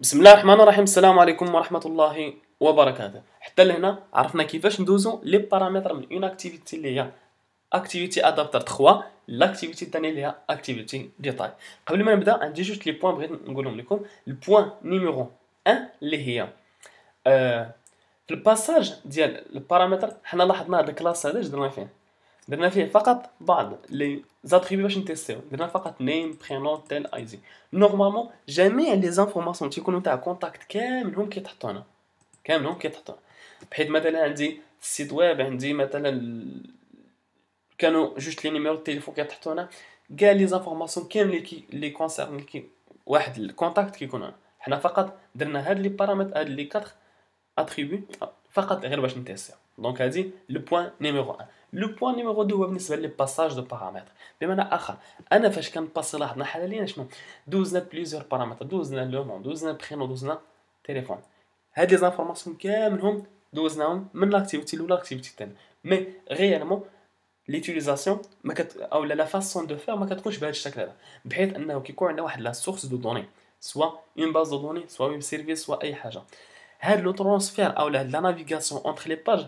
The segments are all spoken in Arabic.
بسم الله الرحمن الرحيم. السلام عليكم ورحمة الله وبركاته. حتى لهنا عرفنا كيفاش ندوزو لي بارامتر من اون اكتيفيتي اللي هي اكتيفيتي ادابتر 3 لاكتيفيتي الثانية اللي هي اكتيفيتي ديتاي. قبل ما نبدا عندي جوج لي بوين بغيت نقولهم لكم. البوين نيميرو 1 اللي هي في الباساج ديال البارامتر حنا لاحظنا هاد الكلاس هذا درنا فيه فقط بعض لي زاتريبي باش نتيستيو. درنا فقط نيم برينون تيل اي دي. نورمالمون جميع لي زانفورماسيون تيكونوا تاع كونتاكت كاملهم كيتحطونا بحيث مثلا عندي السيت ويب، عندي مثلا كانوا جوج لي نيميرو التليفون كيتحطونا كاع لي زانفورماسيون كاملين لي كونسيرن واحد الكونتاكت كيكون. حنا فقط درنا هاد لي بارامتر، هاد لي 4 اتريبي فقط غير باش نتيستيو. دونك هادي لو بوين نيميرو 1. لو بوين نيميرو 2 هو بالنسبه لي باساج دو بارامتر. بمعنى اخر انا فاش كنباسي لاحظنا حاليا شنو دوزنا بليزيور بارامتر، دوزنا لو نون، دوزنا برينو، دوزنا تليفون. هاد لي زانفورماسيون كاملهم دوزناهم من لاكتيفيتي الاولى لاكتيفيتي الثانيه. مي غيالمون ليوتيليزاسيون ما كت او لا فاسون دو فير ما كتكونش بهذا الشكل هذا، بحيث انه كيكون عندنا واحد لا سورس دو دوني، سوا اون باز دو دوني، سوا ويب سيرفيس، سوا اي حاجه. هاد لو ترونسفير او لا نافيغاسيون اونتر لي باج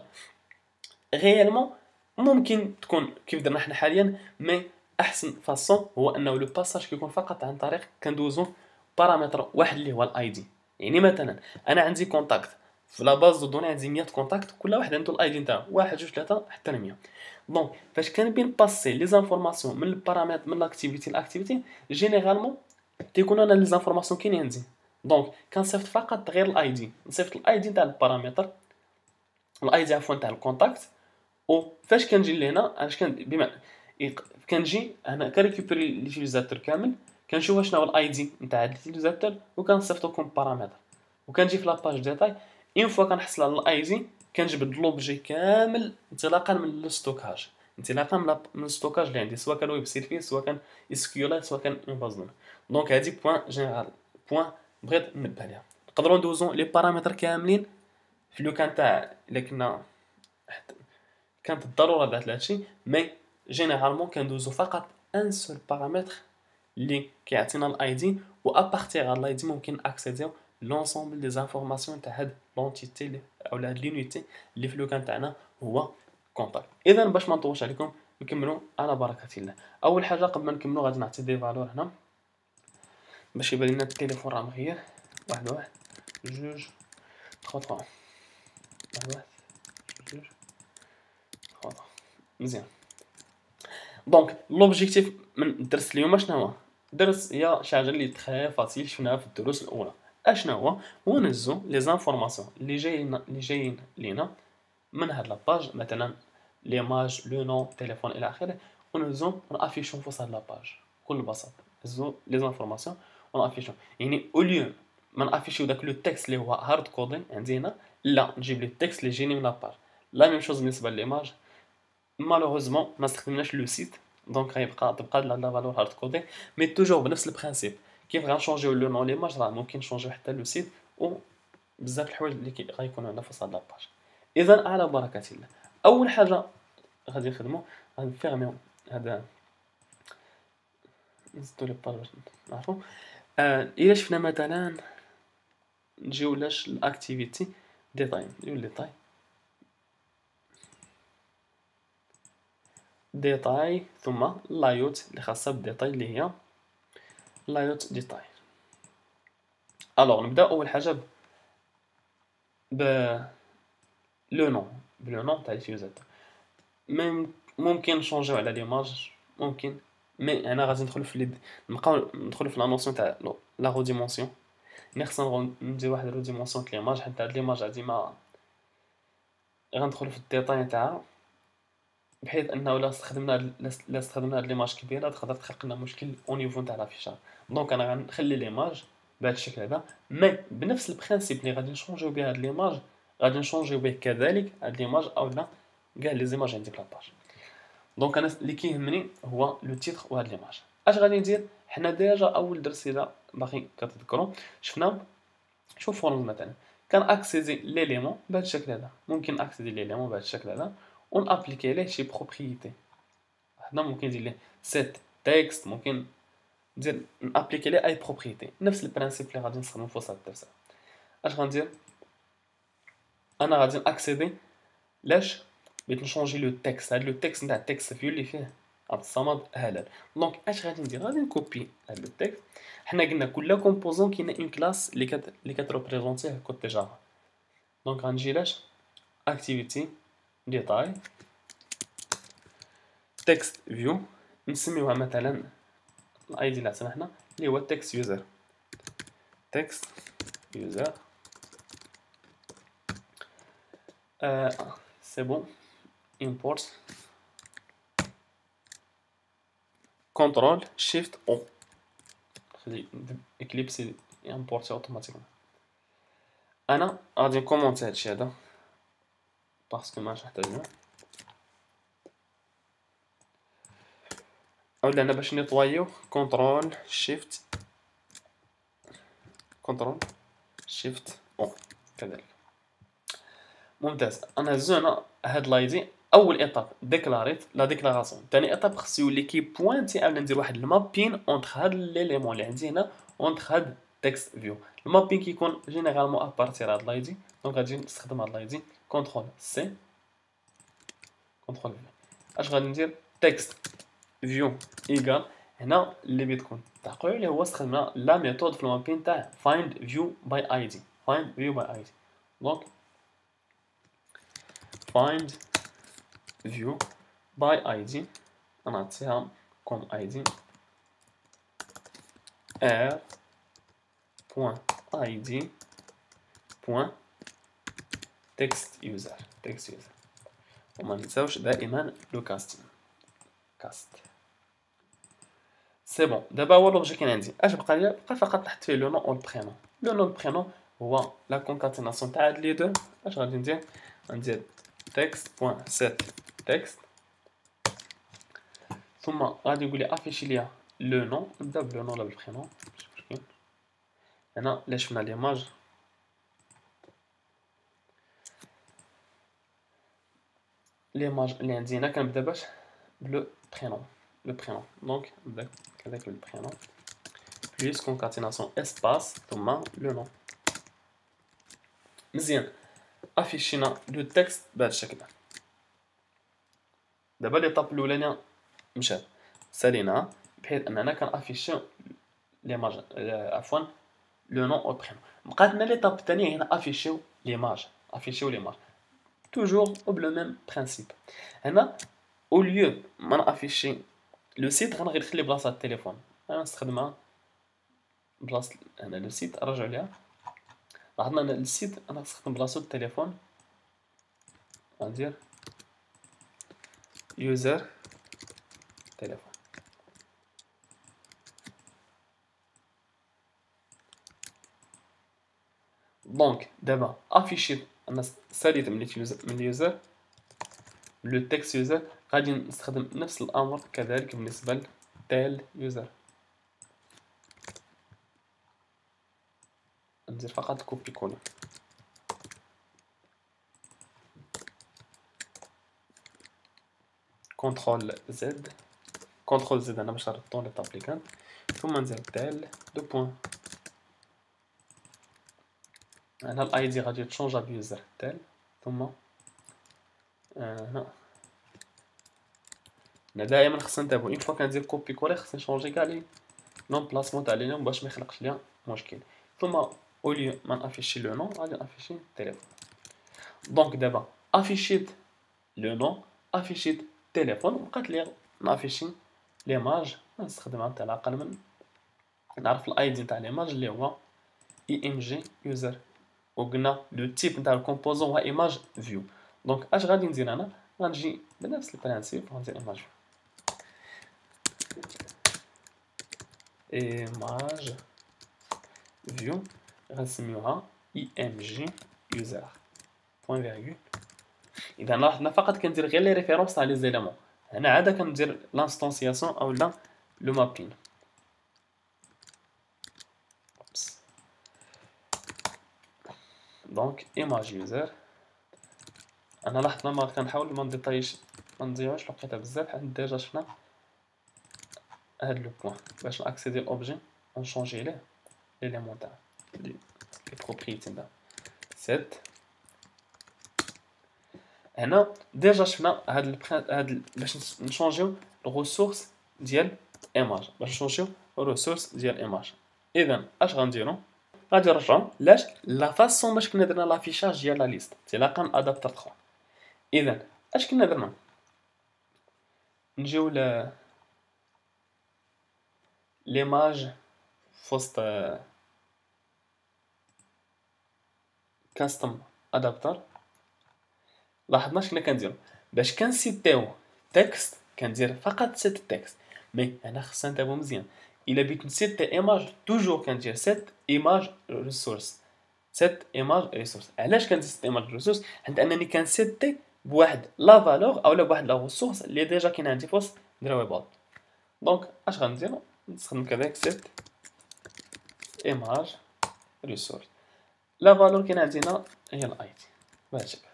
غيالمون ممكن تكون كيف درنا حنا حاليا، مي احسن فاسون هو انه لو باساج كيكون فقط عن طريق كندوزو بارامتر واحد اللي هو الاي دي. يعني مثلا انا عندي كونتاكت في لا باز دو دوني، عندي 100 كونتاكت، كل واحد عنده الاي دي نتاعو 1 2 3 حتى ل 100. دونك فاش كنبي نباسي لي زانفورماسيون من البارامتر من لاكتيفيتي لاكتيفيتي جينيرالمون تيكونوا انا لي زانفورماسيون كاينين عندي. دونك كنصيفط فقط غير الاي دي، نصيفط الاي دي تاع البارامتر، الاي دي عفوا تاع الكونتاكت. و فاش كنجي لهنا اش بما كنجي انا كريكوبري ليوتيليزاتور كامل، كنشوف شنو هو الاي دي نتاع ليوتيليزاتور وكنصيفطو كوم بارامتر. وكنجي في لاباج ديتاي اون فوا كنحصل على الاي دي كنجبد لوبجي كامل انطلاقا من الستوكاج، انطلاقا من الستوكاج اللي عندي، سواء كان ويب سيرفيس، سواء كان اس سواء كان اون باز دوني. دونك هادي بوين جينيرال، بوين بغيت نبه عليها. نقدروا ندوزو لي بارامتر كاملين في لو كان تاع الا كنا كانت الضروره بعد هادشي. مي جينيرالمون كندوزو فقط ان سول بارامتر اللي كيعطينا الاي دي، و ابارتيغ على الاي دي ممكن اكسيديو لونسومبل دي زانفورماسيون تاع هاد لونتيتي او هاد لونيتي اللي في لو كان تاعنا هو كونتاكت. اذا باش ما نطولش عليكم نكملوا على بركه الله. اول حاجه قبل ما نكملوا غادي نعطي دي فالور هنا باش يبان لنا التليفون راه مغير. واحد واحد جوج خطوه، واحد واحد جوج خطوه. مزيان. دونك لوبجيكتيف من الدرس اليوم شنو هو؟ الدرس هي شي حاجه اللي تخي فاسيل شفناها في الدروس الاولى. اشنا هو نهزو لي زانفورماسيون اللي جايين لينا من هاد لاباج، مثلا ليماج لو نون تليفون الى اخره، ونهزو ونافيشو في وسط هاد لاباج بكل بساطه. نهزو لي زانفورماسيون ونافيشو، يعني اوليو ما نافيشيو داك لو تكست اللي هو هارد كودين عندي هنا، لا نجيب لي التكست اللي جايني من لاباج. لا ميم شوز بالنسبه لليماج، مالوغوزمون ما استخدمناش لو سيت، دونك تبقى لا فالور هارد كودي، مي توجور بنفس البرانسيپ. كيف غنشونجيو لو نون ليماج راه ممكن نشونجيو حتى لو سيت، و بزاف الحوايج اللي غيكونوا عندنا في وسط هاد لاباج. اذا على بركه الله، اول حاجه غادي نخدمو غنفيرميو هذا، نزيدو لي باج باش نعرفو. الا شفنا مثلا نجيو لاش الاكتيفيتي ديتاي، نديرو ديتاي ديتاي ثم لايوت اللي خاصها بالديتاي اللي هي لايوت ديتاي. الوغ نبداو اول حاجه ب لو نون، بلو نون تاع اليوزاتور. ممكن نشونجيو على ليماج، ممكن، مي انا غادي ندخل في نبقاو ندخلو في لا نوسيون تاع لا روديمونسيون. مي خصنا ندير واحد روديمونسيون تاع ليماج، حتى هاد ليماج غادي ما غندخلو في الديتاي تاعها، بحيث انه لا استخدمنا هاد ليماج كبيره تقدر تخلق لنا مشكل او نيفو تاع لافيشاج. دونك انا غنخلي ليماج بهذا الشكل هذا، مي بنفس البرانسيپ اللي غادي نشونجيو به هاد ليماج غادي نشونجيو به كذلك هاد ليماج او لا كاع لي زيماج عندي في لاباج. دونك انا اللي كيهمني هو لو تيتر وهاد ليماج. اش غادي ندير؟ حنا ديجا اول درس اذا باقي كتذكروا شفنا شوف فورم مثلا كان اكسيزي ليليمون بهذا الشكل هذا، ممكن اكسيزي ليليمون بهذا الشكل هذا ونابليكي ليه شي بروبريتي. هنا ممكن ندير ليه سيت تكست، ممكن ندير نابليكي ليه اي بروبريتي نفس البرانسيب اللي غادي نستخدمو في وسط الدرس. اش غندير؟ انا غادي ناكسيدي لاش بغيت نشونجي لو تكست. هاد لو تكست نتاع التكست فيو اللي فيه عبد الصمد هلال. دونك اش غادي ندير؟ غادي نكوبي هاد لو تكست. حنا قلنا كل كومبوزون كاينه اون كلاس اللي كتريبريزونتيه كود جافا. دونك غنجي لاش اكتيفيتي ديتاي تكست فيو نسميوها مثلا الاي دي اللي عطينا حنا اللي هو تكست يوزر. تكست يوزر سي بون. import كنترول شيفت او خلي اكليبس يمبورتي اوتوماتيكمون. انا غادي نكومونتي هادشي هذا باسكو ماش نحتاجو، اولا انا باش نيطوايو كنترول شيفت او كذلك. ممتاز. انا زونا هاد لايدي اول ايطاب ديكلاريت لا ديكلاراسيون. ثاني ايطاب خص يولي كي بوينتي انا ندير واحد المابين اونتر هاد ليليمون اللي عندي هنا اونتر هاد تكست فيو. المابين كيكون جينيرالمون ابارتير هاد لايدي. دونك غادي نستخدم هاد لايدي كنترول سي كنترول في. اش غادي ندير؟ تكست فيو ايكال هنا اللي بتكون تعقلوا عليه هو استخدمنا لا ميثود في المابين تاع find view by id. find view by id. دونك find view by id نعطيها كوم id r point id point text user وما ننساوش دائما لو كاستين كاست. سي بون. دابا هو لوبجي كاين عندي. اش بقى لي؟ بقى فقط نحط فيه لو نون و البرينون. لو نون و البرينون هو لا كونكاتيناسيون تاع هاد لي دو. اش غادي ندير؟ غندير text.set text ثم غادي يقول لي افيشي ليا لو نون. نبدا بلو نون ولا بالبرينون ماشي مشكل. هنا لا شفنا ليماج اللي عندي هنا كنبدا باش بلو برينون دونك نبدا كذاك بالبرينون بليس كونكاتيناسيون اسباس ثم لو نون. مزيان. افيشينا لو تكست بهذا الشكل. دابا ليطاب الاولانيه مشات سالينا بحيث اننا كنافيشيو ليماج عفوا لو نون او برينون. بقات لنا ليطاب الثانيه هنا افيشيو ليماج توجور او بلو ميم برينسيپ. هنا او ليو ما نافيشي لو سيت غنغير نخلي بلاصه التليفون. انا نستخدمها بلاصه هنا لو سيت نرجعوا ليها. لاحظنا ان السيت انا نستخدم بلاصه التليفون. غندير يوزر تليفون. دونك دابا افيشي انا ساليت من اليوزر لو تكست يوزر. غادي نستخدم نفس الامر كذلك بالنسبه لتيل يوزر. ندير فقط كوبي كولي. كنترول زد انا باش نربطو لي طابليكان ثم ندير تيل دو بوين. هنا الاي دي غادي تشونجا بيوزر تيل ثم هنا دائما خصنا ننتبهوا اون فوا كندير كوبي كولي خصني نشونجي كاع لي نون بلاسمون تاع لي نون باش ما يخلقش ليا مشكل. ثم او ليو ما نافيشي لو نون غادي نافيشي التليفون. دونك دابا افيشيت لو نون افيشيت التليفون وبقات لي نافيشي ليماج. نستخدمها تاع العقل من نعرف الاي دي تاع ليماج اللي هو اي ام جي يوزر وقلنا لو تيب نتاع الكومبوزون هو ايماج فيو. دونك اش غادي ندير انا؟ غنجي بنفس البرانسيب غندير ايماج فيو غنسميوها اي ام جي يوزر بوين فيرغول. اذا لاحظنا فقط كندير غير لي ريفيرونس تاع لي زيليمون. هنا عاد كندير لانستونسياسيون اولا لو مابين. دونك ايماج يوزر انا لاحظنا ما كنحاول ما نديطايش ما نضيعوش لقيتها بزاف حيت ديجا شفنا هاد لو بوين باش ناكسيدي الاوبجي ونشونجي ليه ليليمون تاعو لي بروبريتي نتاعو سيت. هنا ديجا شفنا باش نشونجيو الريسورس ديال ايماج، باش نشونجيو الريسورس ديال ايماج. اذا اش غنديرو؟ غادي نرجعو لاش لا فاسون باش كنا درنا لافيشاج ديال لا ليست تيلاقا ادابتر 3. اذا اش كنا درنا؟ نجيو ليماج فوسط كاستم ادابتر. لاحظنا شكنا كنديرو باش كنسيتيو تكست كندير فقط سيت تكست، مي هنا خصنا نتابعو مزيان. الا بغيت نسيتي ايماج توجور كندير سيت ايماج ريسورس، سيت ايماج ريسورس. علاش كندير سيت ايماج ريسورس؟ حيت انني كنسيتي بواحد لا فالور اولا بواحد لا ريسورس اللي ديجا كاين عندي في وسط دراوي بال. دونك اش غنديرو؟ نستخدم كذلك سيت ايماج ريسورس. لا فالور كاين عندنا هي الاي دي بهذا الشكل.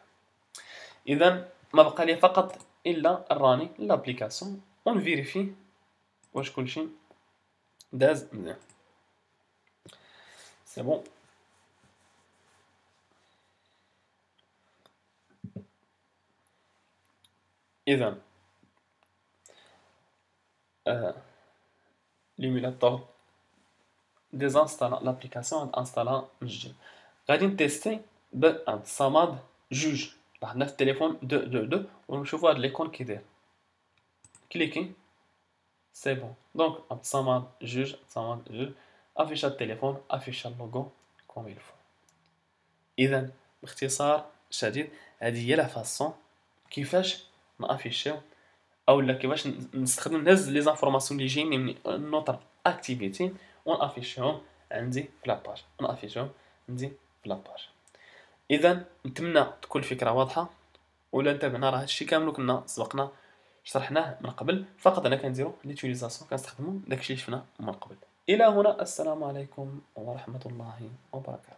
اذا ما بقى لي فقط الا الراني لابليكاسيون ونفيريفي واش كلشي داز مزيان. سي بون. اذا ليميلاتور ديزانستالا لابليكاسيون انستالا من جديد. غادي نتيستي بعبد الصمد جوج. لاحظنا في التليفون 222 ونشوفوا هاد ليكون كي داير. كليكي سي بون. دونك عبد الصمد جوج، عبد الصمد جوج، افيش التليفون، افيش اللوغو كوم يلفو. اذا باختصار شديد هذه هي لا فاسون كيفاش نافيشيو اولا كيفاش نستخدم نهز لي زانفورماسيون اللي جايين من نوتر اكتيفيتي ونافيشيهم عندي في لاباج، نافيشيهم عندي في لاباج. اذا نتمنى تكون الفكره واضحه، ولا انتبهنا راه هادشي كامل كنا سبقنا شرحناه من قبل، فقط انا كنديرو ليوتيليزاسيون كنستخدمو داكشي اللي شفنا من قبل. الى هنا السلام عليكم ورحمه الله وبركاته.